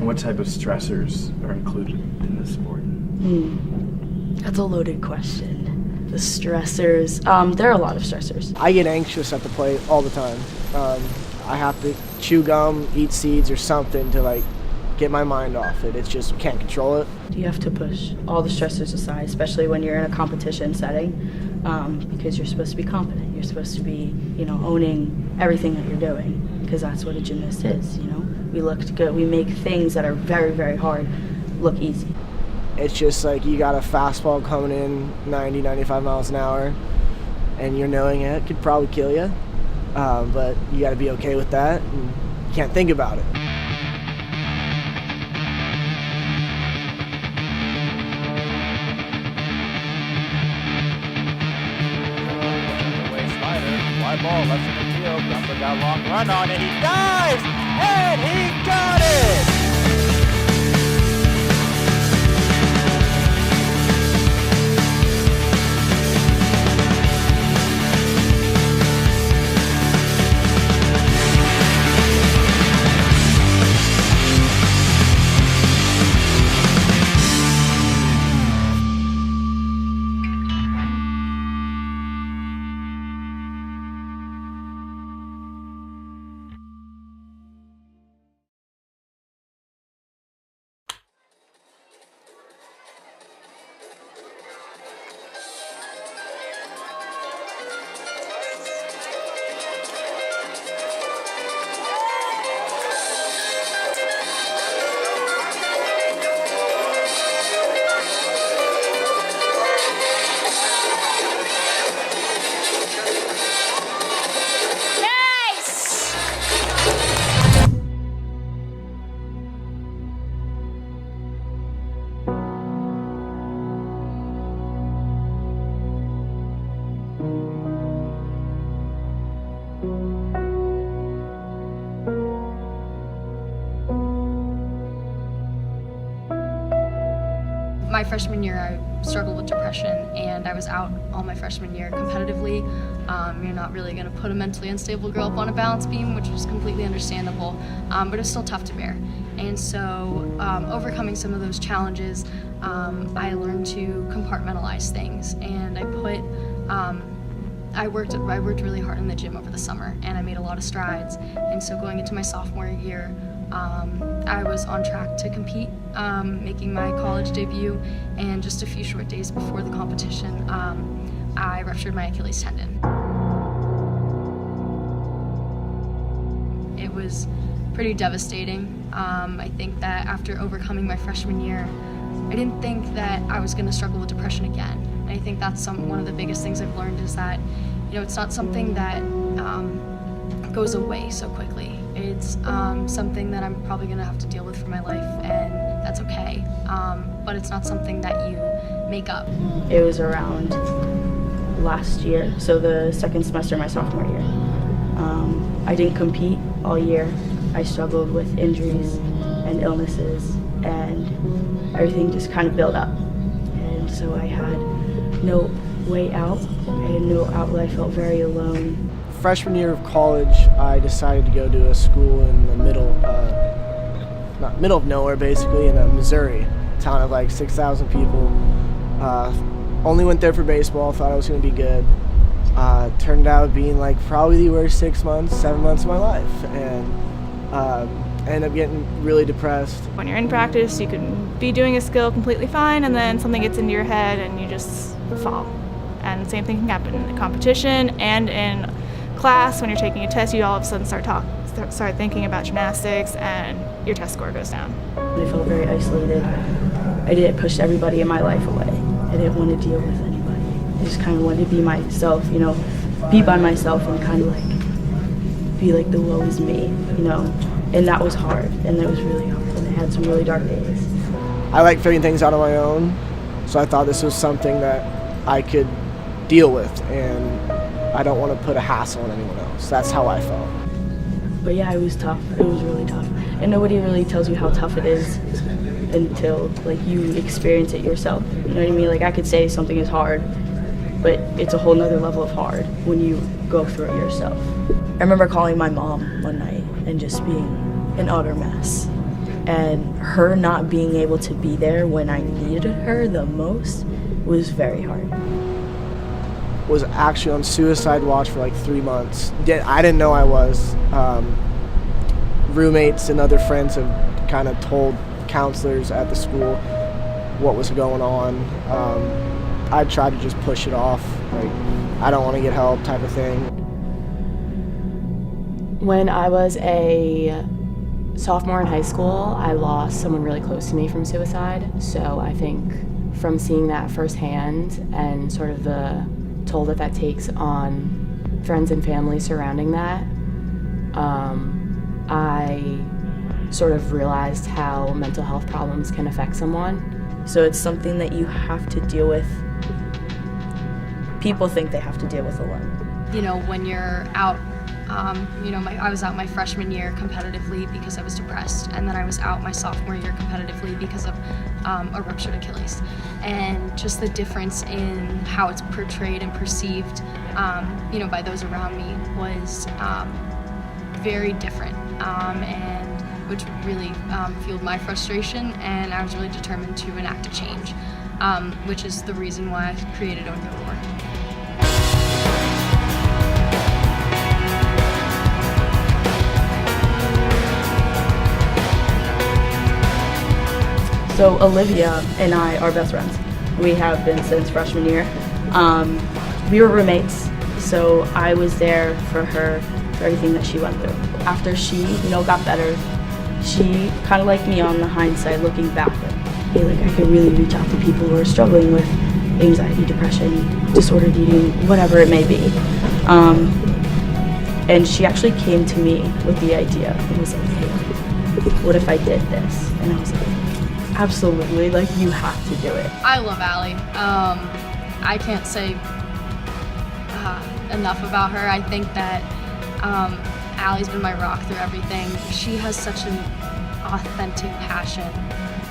What type of stressors are included in this sport? That's a loaded question. The stressors, there are a lot of stressors. I get anxious at the plate all the time. I have to chew gum, eat seeds or something to like get my mind off it. It's just can't control it. You have to push all the stressors aside, especially when you're in a competition setting, because you're supposed to be confident. You're supposed to be, owning everything that you're doing, because that's what a gymnast is. We look good. We make things that are very, very hard look easy. It's just like you got a fastball coming in 90, 95 miles an hour, and you're knowing it could probably kill you, but you got to be okay with that, and you can't think about it. Fly ball, left center field. Gumber got a long run on it. He dives, and he got it! My freshman year, I struggled with depression, and I was out all my freshman year competitively. You're not really going to put a mentally unstable girl up on a balance beam, which was completely understandable, but it was still tough to bear. And so, overcoming some of those challenges, I learned to compartmentalize things, and I worked really hard in the gym over the summer, and I made a lot of strides. And so, going into my sophomore year, I was on track to compete, making my college debut, and just a few short days before the competition, I ruptured my Achilles tendon. It was pretty devastating. I think that after overcoming my freshman year, I didn't think that I was going to struggle with depression again. And I think that's one of the biggest things I've learned is that, it's not something that goes away so quickly. It's something that I'm probably going to have to deal with for my life, and that's okay. But it's not something that you make up. It was around last year, so the second semester of my sophomore year. I didn't compete all year. I struggled with injuries and illnesses, and everything just kind of built up. And so I had no way out. I had no outlet. I felt very alone. Freshman year of college, I decided to go to a school in the middle of nowhere, basically, in Missouri, a town of like 6,000 people. Only went there for baseball, thought I was going to be good. Turned out being like probably the worst 7 months of my life, and ended up getting really depressed. When you're in practice, you can be doing a skill completely fine, and then something gets into your head and you just fall. And the same thing can happen in competition and in class. When you're taking a test, you all of a sudden start thinking about gymnastics, and your test score goes down. I felt very isolated. I didn't push everybody in my life away. I didn't want to deal with anybody. I just kind of wanted to be myself, be by myself and kind of like be like the woe is me, And that was hard, and it was really hard, and I had some really dark days. I like figuring things out on my own, so I thought this was something that I could deal with, and I don't want to put a hassle on anyone else. That's how I felt. But yeah, it was tough. It was really tough. And nobody really tells you how tough it is until you experience it yourself. You know what I mean? I could say something is hard, but it's a whole nother level of hard when you go through it yourself. I remember calling my mom one night and just being an utter mess. and her not being able to be there when I needed her the most was very hard. Was actually on suicide watch for like 3 months. I didn't know I was. Roommates and other friends have kind of told counselors at the school what was going on. I tried to just push it off, like I don't want to get help type of thing. When I was a sophomore in high school, I lost someone really close to me from suicide. So I think from seeing that firsthand and sort of the toll that takes on friends and family surrounding that, I sort of realized how mental health problems can affect someone. So it's something that you have to deal with. People think they have to deal with alone. You know, when you're out, I was out my freshman year competitively because I was depressed, and then I was out my sophomore year competitively because of a ruptured Achilles. And just the difference in how it's portrayed and perceived, by those around me was very different, and which really fueled my frustration, and I was really determined to enact a change, which is the reason why I created Own Your Roar. So Olivia and I are best friends. We have been since freshman year. We were roommates, so I was there for her, for everything that she went through. After she, got better, she kind of like me on the hindsight, looking back, hey, I could really reach out to people who are struggling with anxiety, depression, disordered eating, whatever it may be. And she actually came to me with the idea and was like, hey, what if I did this? And I was like, absolutely, you have to do it. I love Allie. I can't say enough about her. I think that Allie's been my rock through everything. She has such an authentic passion,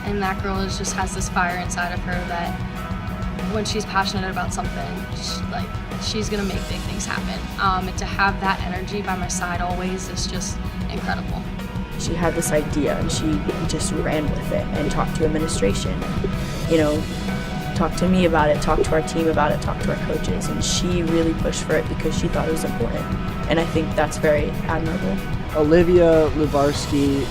and that girl just has this fire inside of her that when she's passionate about something, she's gonna make big things happen. And to have that energy by my side always is just incredible. She had this idea and she just ran with it and talked to administration, talked to me about it, talked to our team about it, talked to our coaches, and she really pushed for it because she thought it was important. And I think that's very admirable. Olivia Lubarsky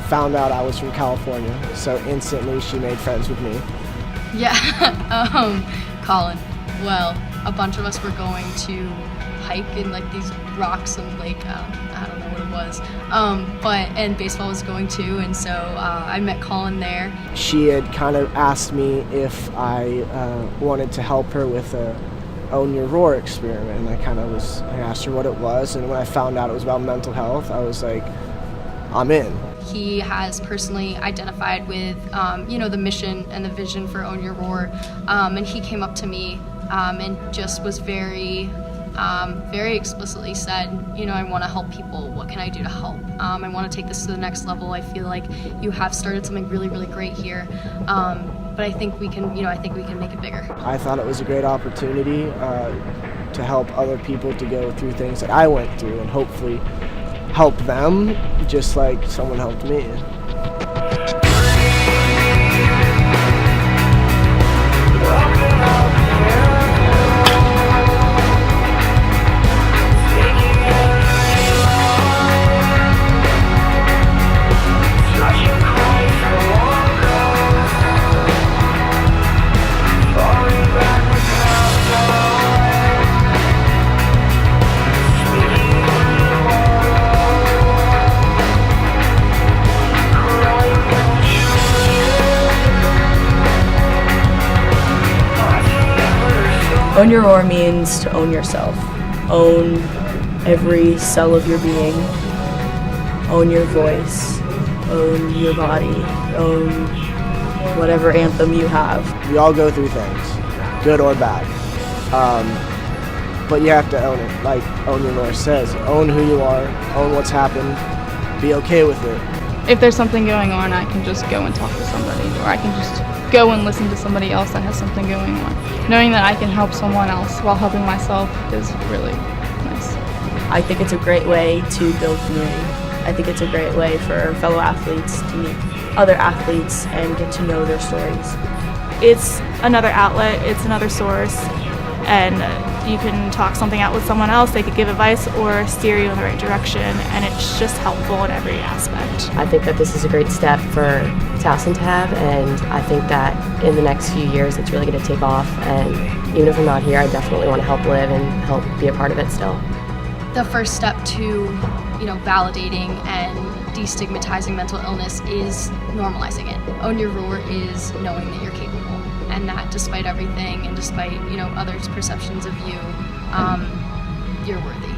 found out I was from California, so instantly she made friends with me. Yeah, Colin. Well, a bunch of us were going to hike in these rocks and lake. I don't know what it was. And baseball was going too, and so I met Colin there. She had kind of asked me if I wanted to help her with a Own Your Roar experiment, and I asked her what it was, and when I found out it was about mental health, I was like, I'm in. He has personally identified with, the mission and the vision for Own Your Roar, and he came up to me and just was very explicitly said, I want to help people. What can I do to help? I want to take this to the next level. I feel like you have started something really, really great here, but I think we can, make it bigger. I thought it was a great opportunity to help other people to go through things that I went through and hopefully help them just like someone helped me. Own Your Roar means to own yourself. Own every cell of your being. Own your voice. Own your body. Own whatever anthem you have. We all go through things, good or bad. But you have to own it, like Own Your Roar says. Own who you are, own what's happened, be okay with it. If there's something going on, I can just go and talk to somebody, or I can just go and listen to somebody else that has something going on. Knowing that I can help someone else while helping myself is really nice. I think it's a great way to build community I think it's a great way for fellow athletes to meet other athletes and get to know their stories. It's another outlet, it's another source, and you can talk something out with someone else. They could give advice or steer you in the right direction, and it's just helpful in every aspect. I think that this is a great step for Towson to have, and I think that in the next few years it's really going to take off, and even if I'm not here, I definitely want to help live and help be a part of it still. The first step to, validating and destigmatizing mental illness is normalizing it. Own your roar is knowing that you're capable, and that despite everything and despite, others' perceptions of you, you're worthy.